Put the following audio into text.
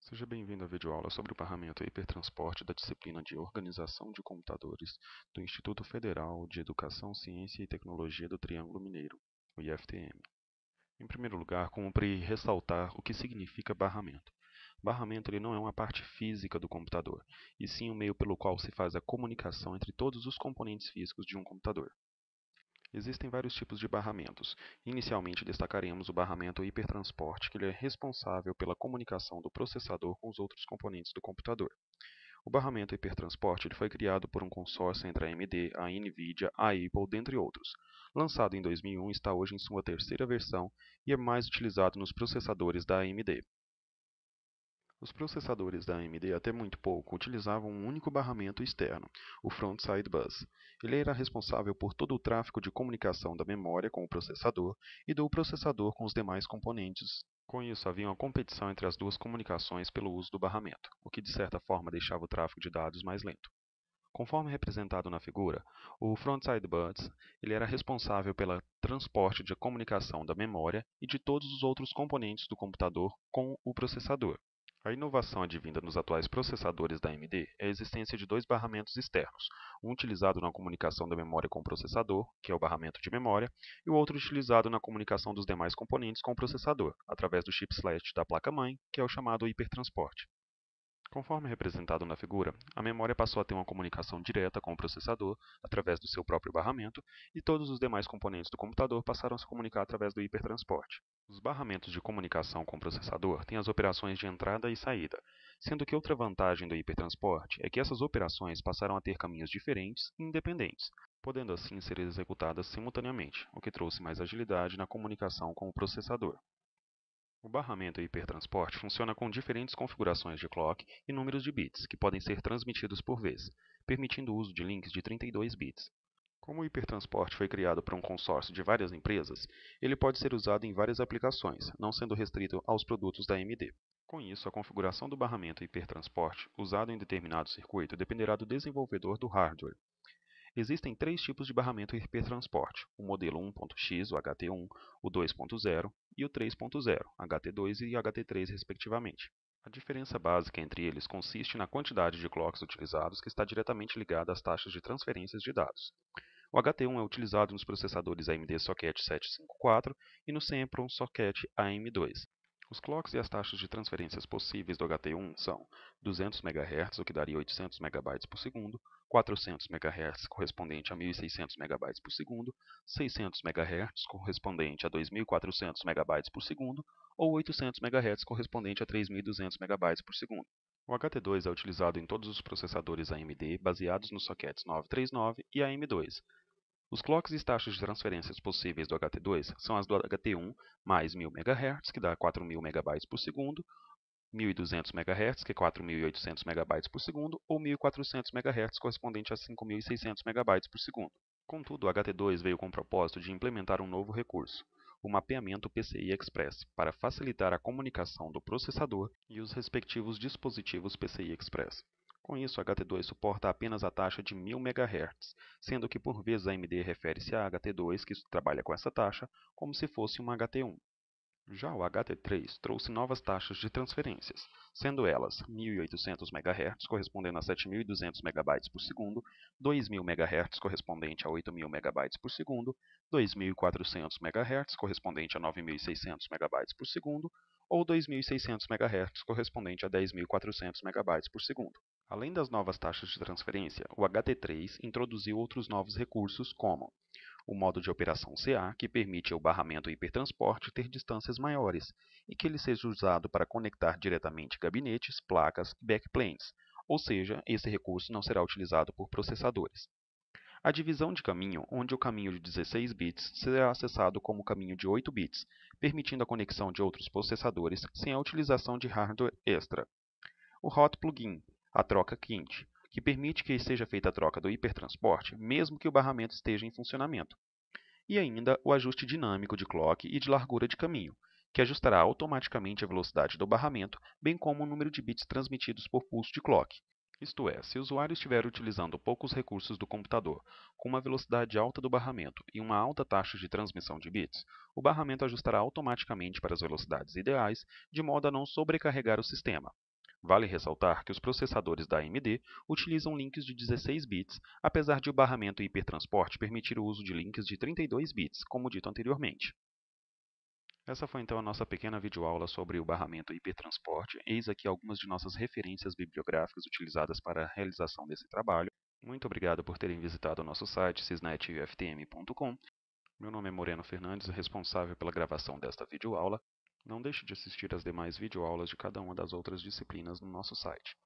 Seja bem-vindo à videoaula sobre o barramento e hipertransporte da disciplina de Organização de Computadores do Instituto Federal de Educação, Ciência e Tecnologia do Triângulo Mineiro, o IFTM. Em primeiro lugar, cumpre ressaltar o que significa barramento. Barramento ele não é uma parte física do computador, e sim um meio pelo qual se faz a comunicação entre todos os componentes físicos de um computador. Existem vários tipos de barramentos. Inicialmente destacaremos o barramento hipertransporte, que ele é responsável pela comunicação do processador com os outros componentes do computador. O barramento hipertransporte ele foi criado por um consórcio entre a AMD, a Nvidia, a Apple, dentre outros. Lançado em 2001, está hoje em sua terceira versão e é mais utilizado nos processadores da AMD. Os processadores da AMD até muito pouco utilizavam um único barramento externo, o Frontside Bus. Ele era responsável por todo o tráfego de comunicação da memória com o processador e do processador com os demais componentes. Com isso, havia uma competição entre as duas comunicações pelo uso do barramento, o que de certa forma deixava o tráfego de dados mais lento. Conforme representado na figura, o Frontside Bus ele era responsável pelo transporte de comunicação da memória e de todos os outros componentes do computador com o processador. A inovação advinda nos atuais processadores da AMD é a existência de dois barramentos externos, um utilizado na comunicação da memória com o processador, que é o barramento de memória, e o outro utilizado na comunicação dos demais componentes com o processador, através do chipset da placa-mãe, que é o chamado hipertransporte. Conforme representado na figura, a memória passou a ter uma comunicação direta com o processador através do seu próprio barramento e todos os demais componentes do computador passaram a se comunicar através do hipertransporte. Os barramentos de comunicação com o processador têm as operações de entrada e saída, sendo que outra vantagem do hipertransporte é que essas operações passaram a ter caminhos diferentes e independentes, podendo assim ser executadas simultaneamente, o que trouxe mais agilidade na comunicação com o processador. O barramento e hipertransporte funciona com diferentes configurações de clock e números de bits, que podem ser transmitidos por vez, permitindo o uso de links de 32 bits. Como o hipertransporte foi criado por um consórcio de várias empresas, ele pode ser usado em várias aplicações, não sendo restrito aos produtos da AMD. Com isso, a configuração do barramento e hipertransporte usado em determinado circuito dependerá do desenvolvedor do hardware. Existem três tipos de barramento hipertransporte: o modelo 1.x, o HT1, o 2.0 e o 3.0, HT2 e HT3 respectivamente. A diferença básica entre eles consiste na quantidade de clocks utilizados, que está diretamente ligada às taxas de transferências de dados. O HT1 é utilizado nos processadores AMD Socket 754 e no Sempron Socket AM2. Os clocks e as taxas de transferências possíveis do HT1 são 200 MHz, o que daria 800 MB por segundo, 400 MHz, correspondente a 1.600 MB por segundo, 600 MHz, correspondente a 2.400 MB por segundo, ou 800 MHz, correspondente a 3.200 MB por segundo. O HT2 é utilizado em todos os processadores AMD baseados nos sockets 939 e AM2. Os clocks e taxas de transferências possíveis do HT2 são as do HT1 mais 1000 MHz, que dá 4000 MB por segundo, 1200 MHz, que é 4800 MB por segundo, ou 1400 MHz, correspondente a 5600 MB por segundo. Contudo, o HT2 veio com o propósito de implementar um novo recurso, o mapeamento PCI Express, para facilitar a comunicação do processador e os respectivos dispositivos PCI Express. Com isso, o HT2 suporta apenas a taxa de 1000 MHz, sendo que por vezes a AMD refere-se a HT2, que trabalha com essa taxa, como se fosse uma HT1. Já o HT3 trouxe novas taxas de transferências, sendo elas 1.800 MHz, correspondendo a 7.200 MB por segundo, 2.000 MHz, correspondente a 8.000 MB por segundo, 2.400 MHz, correspondente a 9.600 MB por segundo, ou 2.600 MHz, correspondente a 10.400 MB por segundo. Além das novas taxas de transferência, o HT3 introduziu outros novos recursos como o modo de operação CA, que permite ao barramento hipertransporte ter distâncias maiores e que ele seja usado para conectar diretamente gabinetes, placas e backplanes, ou seja, esse recurso não será utilizado por processadores. A divisão de caminho, onde o caminho de 16 bits será acessado como caminho de 8 bits, permitindo a conexão de outros processadores sem a utilização de hardware extra. O Hot Plugin, a troca quente, que permite que seja feita a troca do hipertransporte mesmo que o barramento esteja em funcionamento. E ainda o ajuste dinâmico de clock e de largura de caminho, que ajustará automaticamente a velocidade do barramento, bem como o número de bits transmitidos por pulso de clock. Isto é, se o usuário estiver utilizando poucos recursos do computador, com uma velocidade alta do barramento e uma alta taxa de transmissão de bits, o barramento ajustará automaticamente para as velocidades ideais, de modo a não sobrecarregar o sistema. Vale ressaltar que os processadores da AMD utilizam links de 16 bits, apesar de o barramento e hipertransporte permitir o uso de links de 32 bits, como dito anteriormente. Essa foi então a nossa pequena videoaula sobre o barramento e hipertransporte. Eis aqui algumas de nossas referências bibliográficas utilizadas para a realização desse trabalho. Muito obrigado por terem visitado o nosso site, cisnetUFTM.com. Meu nome é Moreno Fernandes, responsável pela gravação desta videoaula. Não deixe de assistir às demais videoaulas de cada uma das outras disciplinas no nosso site.